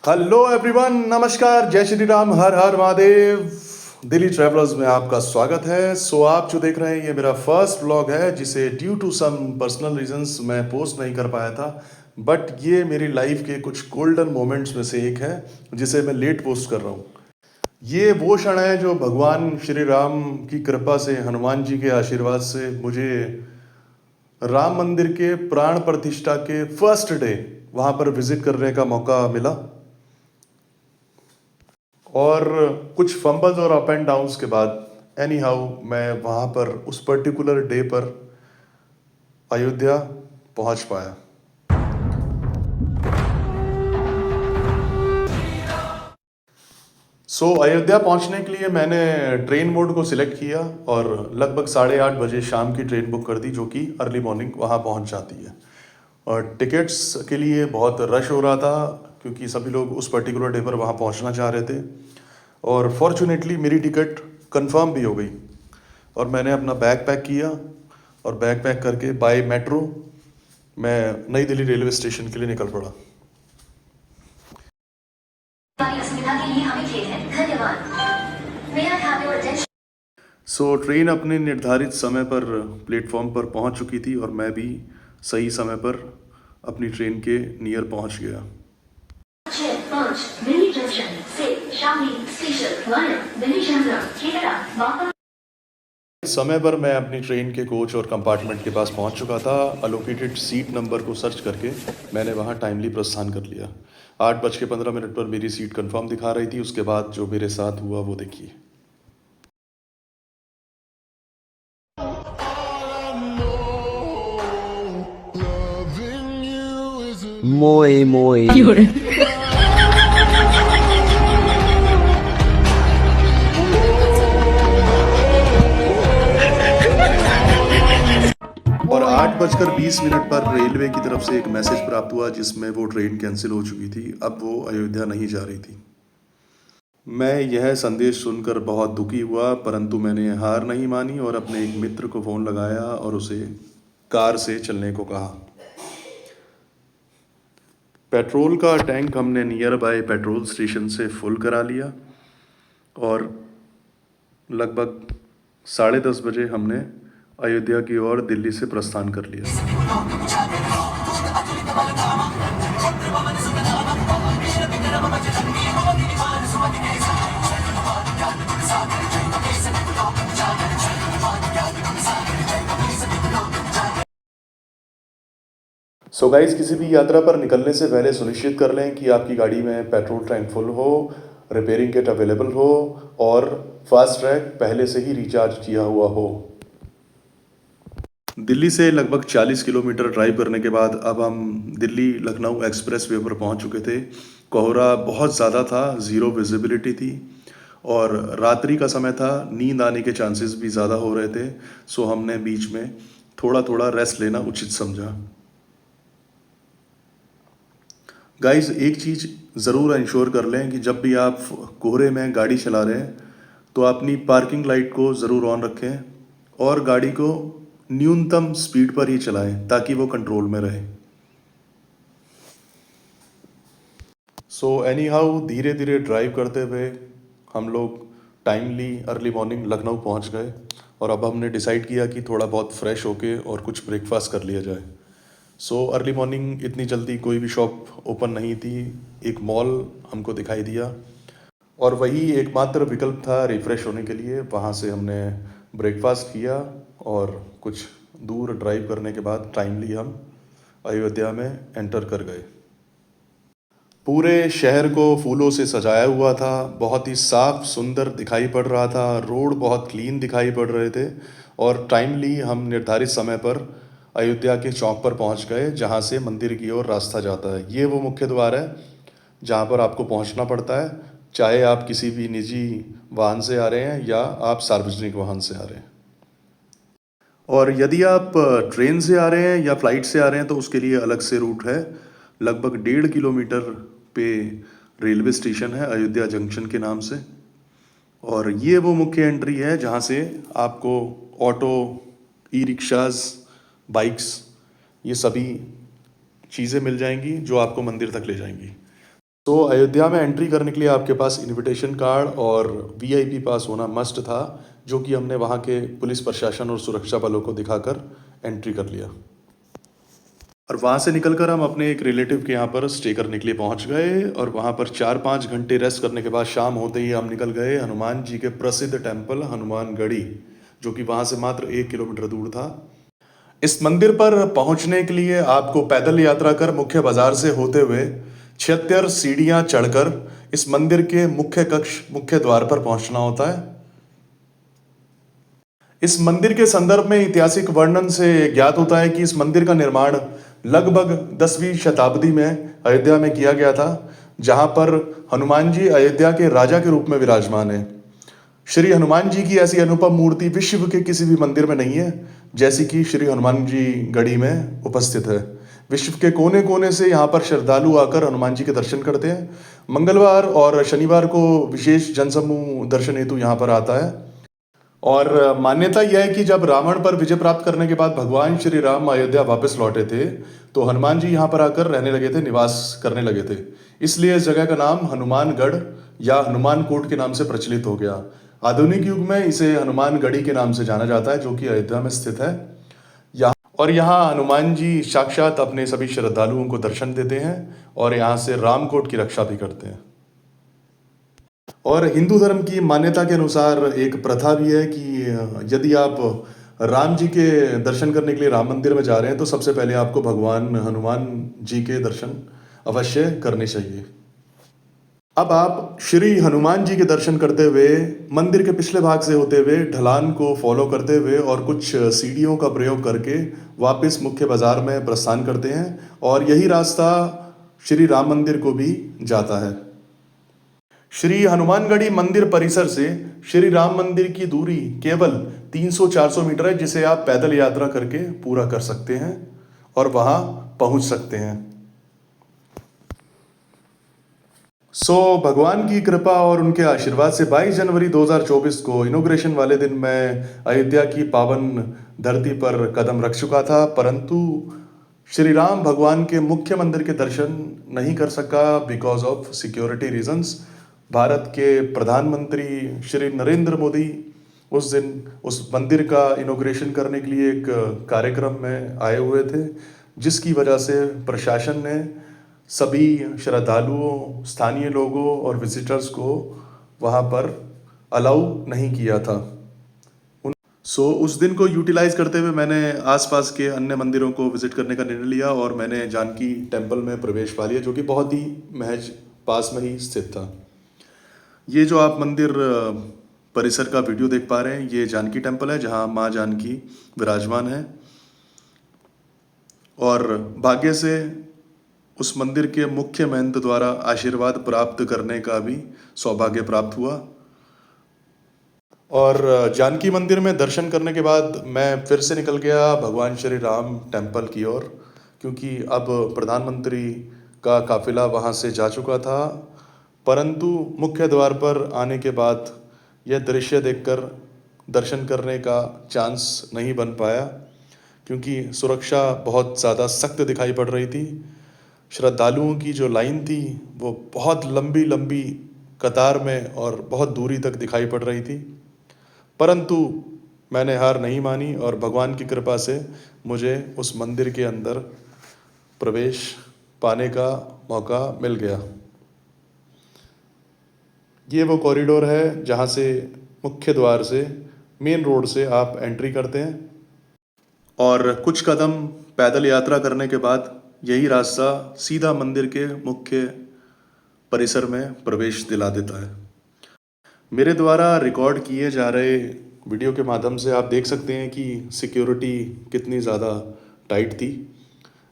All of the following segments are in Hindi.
हेलो एवरीवन, नमस्कार, जय श्री राम, हर हर महादेव। दिल्ली ट्रैवलर्स में आपका स्वागत है। आप जो देख रहे हैं ये मेरा फर्स्ट व्लॉग है जिसे due to some personal reasons मैं पोस्ट नहीं कर पाया था, बट ये मेरी लाइफ के कुछ गोल्डन मोमेंट्स में से एक है जिसे मैं लेट पोस्ट कर रहा हूँ। ये वो क्षण है जो भगवान श्री राम की कृपा से, हनुमान जी के आशीर्वाद से मुझे राम मंदिर के प्राण प्रतिष्ठा के फर्स्ट डे वहाँ पर विजिट करने का मौका मिला। और कुछ फंबल्स और अप एंड डाउन्स के बाद एनी हाउ मैं वहाँ पर उस पर्टिकुलर डे पर अयोध्या पहुँच पाया। अयोध्या पहुँचने के लिए मैंने ट्रेन मोड को सिलेक्ट किया और लगभग 8:30 बजे शाम की ट्रेन बुक कर दी जो कि अर्ली मॉर्निंग वहाँ पहुँच जाती है। और टिकट्स के लिए बहुत रश हो रहा था क्योंकि सभी लोग उस पर्टिकुलर डे पर वहाँ पहुँचना चाह रहे थे। और फॉर्चुनेटली मेरी टिकट कंफर्म भी हो गई और मैंने अपना बैग पैक किया और बैग पैक करके बाय मेट्रो मैं नई दिल्ली रेलवे स्टेशन के लिए निकल पड़ा। ट्रेन अपने निर्धारित समय पर प्लेटफॉर्म पर पहुंच चुकी थी और मैं भी सही समय पर अपनी ट्रेन के नियर पहुंच गया। समय पर मैं अपनी ट्रेन के कोच और कंपार्टमेंट के पास पहुंच चुका था। अलोकेटेड सीट नंबर को सर्च करके मैंने वहां टाइमली प्रस्थान कर लिया। 8:15 पर मेरी सीट कंफर्म दिखा रही थी। उसके बाद जो मेरे साथ हुआ वो देखिए। मोए मोए और 8:20 पर रेलवे की तरफ से एक मैसेज प्राप्त हुआ जिसमें वो ट्रेन कैंसिल हो चुकी थी। अब वो अयोध्या नहीं जा रही थी। मैं यह संदेश सुनकर बहुत दुखी हुआ, परंतु मैंने हार नहीं मानी और अपने एक मित्र को फ़ोन लगाया और उसे कार से चलने को कहा। पेट्रोल का टैंक हमने नियर बाय पेट्रोल स्टेशन से फुल करा लिया और लगभग 10:30 बजे हमने अयोध्या की ओर दिल्ली से प्रस्थान कर लिया। गाइस, किसी भी यात्रा पर निकलने से पहले सुनिश्चित कर लें कि आपकी गाड़ी में पेट्रोल टैंक फुल हो, रिपेयरिंग किट अवेलेबल हो और फास्ट ट्रैक पहले से ही रिचार्ज किया हुआ हो। दिल्ली से लगभग 40 किलोमीटर ड्राइव करने के बाद अब हम दिल्ली लखनऊ एक्सप्रेस वे पर पहुँच चुके थे। कोहरा बहुत ज़्यादा था, ज़ीरो विजिबिलिटी थी और रात्रि का समय था, नींद आने के चांसेस भी ज़्यादा हो रहे थे। हमने बीच में थोड़ा थोड़ा रेस्ट लेना उचित समझा। गाइस, एक चीज़ ज़रूर इंश्योर कर लें कि जब भी आप कोहरे में गाड़ी चला रहे हैं तो अपनी पार्किंग लाइट को ज़रूर ऑन रखें और गाड़ी को न्यूनतम स्पीड पर ही चलाएं ताकि वो कंट्रोल में रहे। एनी हाउ धीरे धीरे ड्राइव करते हुए हम लोग टाइमली अर्ली मॉर्निंग लखनऊ पहुंच गए और अब हमने डिसाइड किया कि थोड़ा बहुत फ्रेश होके और कुछ ब्रेकफास्ट कर लिया जाए। अर्ली मॉर्निंग इतनी जल्दी कोई भी शॉप ओपन नहीं थी। एक मॉल हमको दिखाई दिया और वही एकमात्र विकल्प था रिफ़्रेश होने के लिए। वहाँ से हमने ब्रेकफास्ट किया और कुछ दूर ड्राइव करने के बाद टाइमली हम अयोध्या में एंटर कर गए। पूरे शहर को फूलों से सजाया हुआ था, बहुत ही साफ सुंदर दिखाई पड़ रहा था, रोड बहुत क्लीन दिखाई पड़ रहे थे और टाइमली हम निर्धारित समय पर अयोध्या के चौक पर पहुंच गए जहां से मंदिर की ओर रास्ता जाता है। ये वो मुख्य द्वार है जहां पर आपको पहुंचना पड़ता है, चाहे आप किसी भी निजी वाहन से आ रहे हैं या आप सार्वजनिक वाहन से आ रहे हैं। और यदि आप ट्रेन से आ रहे हैं या फ्लाइट से आ रहे हैं तो उसके लिए अलग से रूट है। लगभग 1.5 किलोमीटर पे रेलवे स्टेशन है अयोध्या जंक्शन के नाम से और ये वो मुख्य एंट्री है जहाँ से आपको ऑटो, ई रिक्शाज़, बाइक्स, ये सभी चीज़ें मिल जाएंगी जो आपको मंदिर तक ले जाएंगी। तो अयोध्या में एंट्री करने के लिए आपके पास इनविटेशन कार्ड और वीआईपी पास होना मस्ट था, जो कि हमने वहाँ के पुलिस प्रशासन और सुरक्षा बलों को दिखाकर एंट्री कर लिया। और वहाँ से निकलकर हम अपने एक रिलेटिव के यहाँ पर स्टे करने के लिए पहुँच गए और वहाँ पर 4-5 घंटे रेस्ट करने के बाद शाम होते ही हम निकल गए हनुमान जी के प्रसिद्ध टेम्पल हनुमानगढ़ी, जो कि वहाँ से मात्र 1 किलोमीटर दूर था। इस मंदिर पर पहुँचने के लिए आपको पैदल यात्रा कर मुख्य बाजार से होते हुए 76 सीढ़ियाँ चढ़कर इस मंदिर के मुख्य कक्ष मुख्य द्वार पर पहुँचना होता है। इस मंदिर के संदर्भ में ऐतिहासिक वर्णन से ज्ञात होता है कि इस मंदिर का निर्माण लगभग 10वीं शताब्दी में अयोध्या में किया गया था, जहां पर हनुमान जी अयोध्या के राजा के रूप में विराजमान है। श्री हनुमान जी की ऐसी अनुपम मूर्ति विश्व के किसी भी मंदिर में नहीं है, जैसी कि श्री हनुमान जी गढ़ी में उपस्थित है। विश्व के कोने कोने से यहाँ पर श्रद्धालु आकर हनुमान जी के दर्शन करते हैं। मंगलवार और शनिवार को विशेष जनसमूह दर्शन हेतु यहाँ पर आता है। और मान्यता यह है कि जब रावण पर विजय प्राप्त करने के बाद भगवान श्री राम अयोध्या वापस लौटे थे, तो हनुमान जी यहाँ पर आकर रहने लगे थे, निवास करने लगे थे। इसलिए इस जगह का नाम हनुमानगढ़ या हनुमान कोट के नाम से प्रचलित हो गया। आधुनिक युग में इसे हनुमानगढ़ी के नाम से जाना जाता है, जो कि अयोध्या में स्थित है। यहाँ हनुमान जी साक्षात अपने सभी श्रद्धालुओं को दर्शन देते हैं और यहाँ से रामकोट की रक्षा भी करते हैं। और हिंदू धर्म की मान्यता के अनुसार एक प्रथा भी है कि यदि आप राम जी के दर्शन करने के लिए राम मंदिर में जा रहे हैं, तो सबसे पहले आपको भगवान हनुमान जी के दर्शन अवश्य करने चाहिए। अब आप श्री हनुमान जी के दर्शन करते हुए मंदिर के पिछले भाग से होते हुए ढलान को फॉलो करते हुए और कुछ सीढ़ियों का प्रयोग करके वापस मुख्य बाजार में प्रस्थान करते हैं, और यही रास्ता श्री राम मंदिर को भी जाता है। श्री हनुमानगढ़ी मंदिर परिसर से श्री राम मंदिर की दूरी केवल 300-400 मीटर है, जिसे आप पैदल यात्रा करके पूरा कर सकते हैं और वहां पहुंच सकते हैं। भगवान की कृपा और उनके आशीर्वाद से 22 जनवरी 2024 को इनॉग्रेशन वाले दिन मैं अयोध्या की पावन धरती पर कदम रख चुका था, परंतु श्री राम भगवान के मुख्य मंदिर के दर्शन नहीं कर सका because of security reasons. Bharat के प्रधानमंत्री श्री नरेंद्र मोदी उस दिन उस मंदिर का इनॉग्रेशन करने के लिए एक कार्यक्रम में आए हुए थे, जिसकी वजह से प्रशासन ने सभी श्रद्धालुओं, स्थानीय लोगों और विजिटर्स को वहाँ पर अलाउ नहीं किया था। उस दिन को यूटिलाइज करते हुए मैंने आसपास के अन्य मंदिरों को विजिट करने का निर्णय लिया और मैंने जानकी टेम्पल में प्रवेश पा लिया, जो कि बहुत ही महज पास में ही स्थित था। ये जो आप मंदिर परिसर का वीडियो देख पा रहे हैं, ये जानकी टेम्पल है, जहाँ माँ जानकी विराजमान है। और भाग्य से उस मंदिर के मुख्य महंत द्वारा आशीर्वाद प्राप्त करने का भी सौभाग्य प्राप्त हुआ। और जानकी मंदिर में दर्शन करने के बाद मैं फिर से निकल गया भगवान श्री राम टेम्पल की ओर, क्योंकि अब प्रधानमंत्री का काफिला वहाँ से जा चुका था। परंतु मुख्य द्वार पर आने के बाद यह दृश्य देखकर दर्शन करने का चांस नहीं बन पाया, क्योंकि सुरक्षा बहुत ज़्यादा सख्त दिखाई पड़ रही थी। श्रद्धालुओं की जो लाइन थी वो बहुत लंबी लंबी कतार में और बहुत दूरी तक दिखाई पड़ रही थी, परंतु मैंने हार नहीं मानी और भगवान की कृपा से मुझे उस मंदिर के अंदर प्रवेश पाने का मौका मिल गया। ये वो कॉरिडोर है जहाँ से मुख्य द्वार से, मेन रोड से आप एंट्री करते हैं और कुछ कदम पैदल यात्रा करने के बाद यही रास्ता सीधा मंदिर के मुख्य परिसर में प्रवेश दिला देता है। मेरे द्वारा रिकॉर्ड किए जा रहे वीडियो के माध्यम से आप देख सकते हैं कि सिक्योरिटी कितनी ज़्यादा टाइट थी।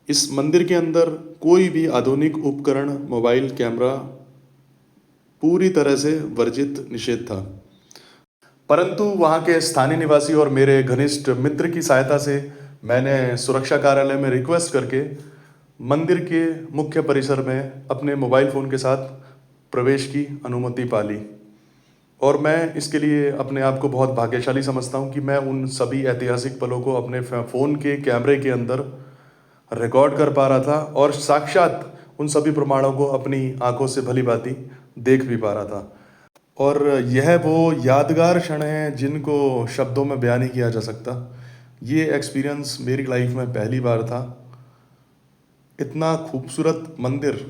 इस मंदिर के अंदर कोई भी आधुनिक उपकरण, मोबाइल कैमरा पूरी तरह से वर्जित, निषेध था। परंतु वहाँ के स्थानीय निवासी और मेरे घनिष्ठ मित्र की सहायता से मैंने सुरक्षा कार्यालय में रिक्वेस्ट करके मंदिर के मुख्य परिसर में अपने मोबाइल फ़ोन के साथ प्रवेश की अनुमति पा ली। और मैं इसके लिए अपने आप को बहुत भाग्यशाली समझता हूँ कि मैं उन सभी ऐतिहासिक पलों को अपने फ़ोन के कैमरे के अंदर रिकॉर्ड कर पा रहा था और साक्षात उन सभी प्रमाणों को अपनी आंखों से भली भांति देख भी पा रहा था। और यह वो यादगार क्षण हैं जिनको शब्दों में बयान नहीं किया जा सकता। ये एक्सपीरियंस मेरी लाइफ में पहली बार था। इतना खूबसूरत मंदिर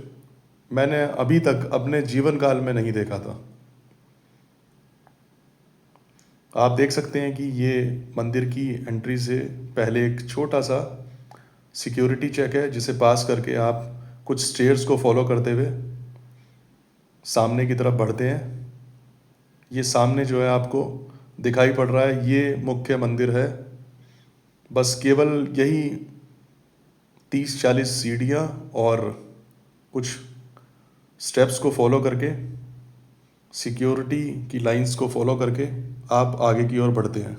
मैंने अभी तक अपने जीवन काल में नहीं देखा था। आप देख सकते हैं कि ये मंदिर की एंट्री से पहले एक छोटा सा सिक्योरिटी चेक है, जिसे पास करके आप कुछ स्टेयर्स को फॉलो करते हुए सामने की तरफ बढ़ते हैं। ये सामने जो है आपको दिखाई पड़ रहा है, ये मुख्य मंदिर है। बस केवल यही 30-40 सीढ़ियाँ और कुछ स्टेप्स को फॉलो करके, सिक्योरिटी की लाइंस को फॉलो करके आप आगे की ओर बढ़ते हैं।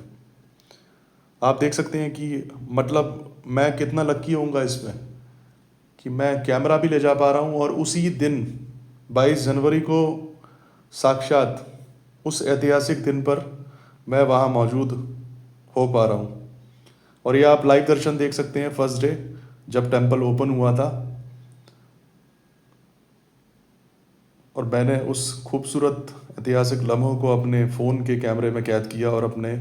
आप देख सकते हैं कि मतलब मैं कितना लकी होऊंगा इसमें कि मैं कैमरा भी ले जा पा रहा हूँ और उसी दिन 22 जनवरी को साक्षात उस ऐतिहासिक दिन पर मैं वहाँ मौजूद हो पा रहा हूँ। और ये आप लाइव दर्शन देख सकते हैं फर्स्ट डे जब टेंपल ओपन हुआ था, और मैंने उस खूबसूरत ऐतिहासिक लम्हों को अपने फ़ोन के कैमरे में कैद किया और अपने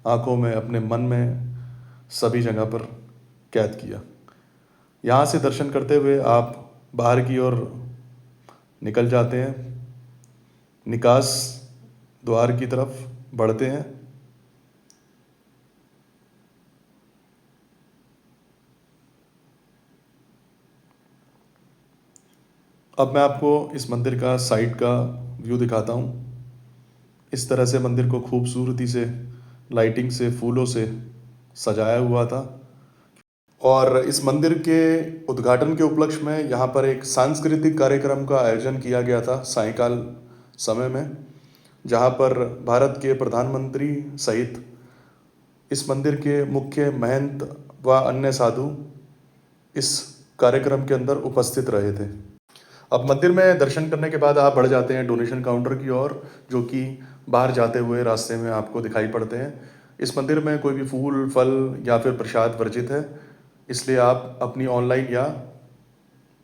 आँखों में, अपने मन में, सभी जगह पर कैद किया। यहाँ से दर्शन करते हुए आप बाहर की ओर निकल जाते हैं, निकास द्वार की तरफ बढ़ते हैं। अब मैं आपको इस मंदिर का साइड का व्यू दिखाता हूँ। इस तरह से मंदिर को खूबसूरती से लाइटिंग से, फूलों से सजाया हुआ था। और इस मंदिर के उद्घाटन के उपलक्ष्य में यहाँ पर एक सांस्कृतिक कार्यक्रम का आयोजन किया गया था सायंकाल समय में, जहाँ पर भारत के प्रधानमंत्री सहित इस मंदिर के मुख्य महंत व अन्य साधु इस कार्यक्रम के अंदर उपस्थित रहे थे। अब मंदिर में दर्शन करने के बाद आप बढ़ जाते हैं डोनेशन काउंटर की ओर, जो कि बाहर जाते हुए रास्ते में आपको दिखाई पड़ते हैं। इस मंदिर में कोई भी फूल, फल या फिर प्रसाद वर्जित है, इसलिए आप अपनी ऑनलाइन या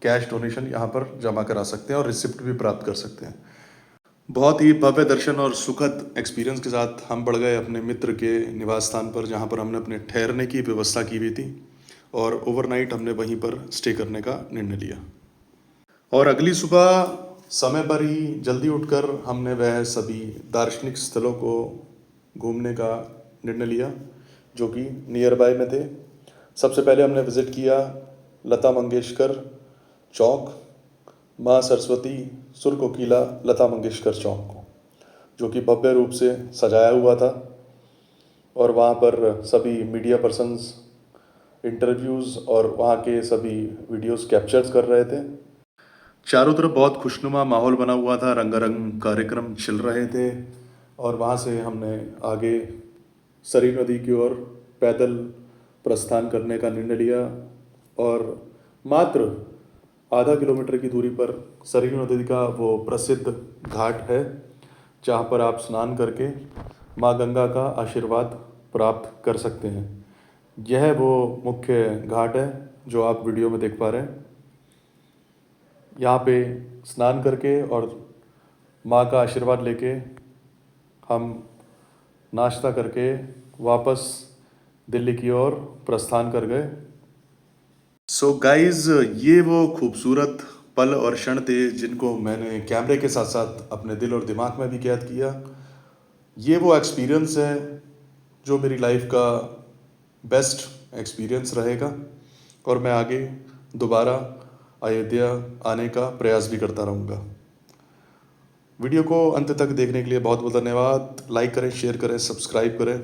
कैश डोनेशन यहाँ पर जमा करा सकते हैं और रिसिप्ट भी प्राप्त कर सकते हैं। बहुत ही भव्य दर्शन और सुखद एक्सपीरियंस के साथ हम बढ़ गए अपने मित्र के निवास स्थान पर, जहाँ पर हमने अपने ठहरने की व्यवस्था की हुई थी और ओवरनाइट हमने वहीं पर स्टे करने का निर्णय लिया। और अगली सुबह समय पर ही जल्दी उठकर हमने वह सभी दार्शनिक स्थलों को घूमने का निर्णय लिया जो कि नियर बाय में थे। सबसे पहले हमने विज़िट किया लता मंगेशकर चौक, माँ सरस्वती सुर कोकिला लता मंगेशकर चौक को, जो कि भव्य रूप से सजाया हुआ था। और वहाँ पर सभी मीडिया पर्सन्स इंटरव्यूज़ और वहाँ के सभी वीडियोस कैप्चर्स कर रहे थे। चारों तरफ बहुत खुशनुमा माहौल बना हुआ था, रंगारंग कार्यक्रम चल रहे थे। और वहाँ से हमने आगे सरयू नदी की ओर पैदल प्रस्थान करने का निर्णय लिया और मात्र आधा किलोमीटर की दूरी पर सरयू नदी का वो प्रसिद्ध घाट है, जहाँ पर आप स्नान करके माँ गंगा का आशीर्वाद प्राप्त कर सकते हैं। यह वो मुख्य घाट है जो आप वीडियो में देख पा रहे हैं। यहाँ पे स्नान करके और माँ का आशीर्वाद लेके हम नाश्ता करके वापस दिल्ली की ओर प्रस्थान कर गए। सो गाइज़, ये वो खूबसूरत पल और क्षण थे जिनको मैंने कैमरे के साथ साथ अपने दिल और दिमाग में भी कैद किया। ये वो एक्सपीरियंस है जो मेरी लाइफ का बेस्ट एक्सपीरियंस रहेगा और मैं आगे दोबारा अयोध्या आने का प्रयास भी करता रहूँगा। वीडियो को अंत तक देखने के लिए बहुत बहुत धन्यवाद। लाइक करें, शेयर करें, सब्सक्राइब करें।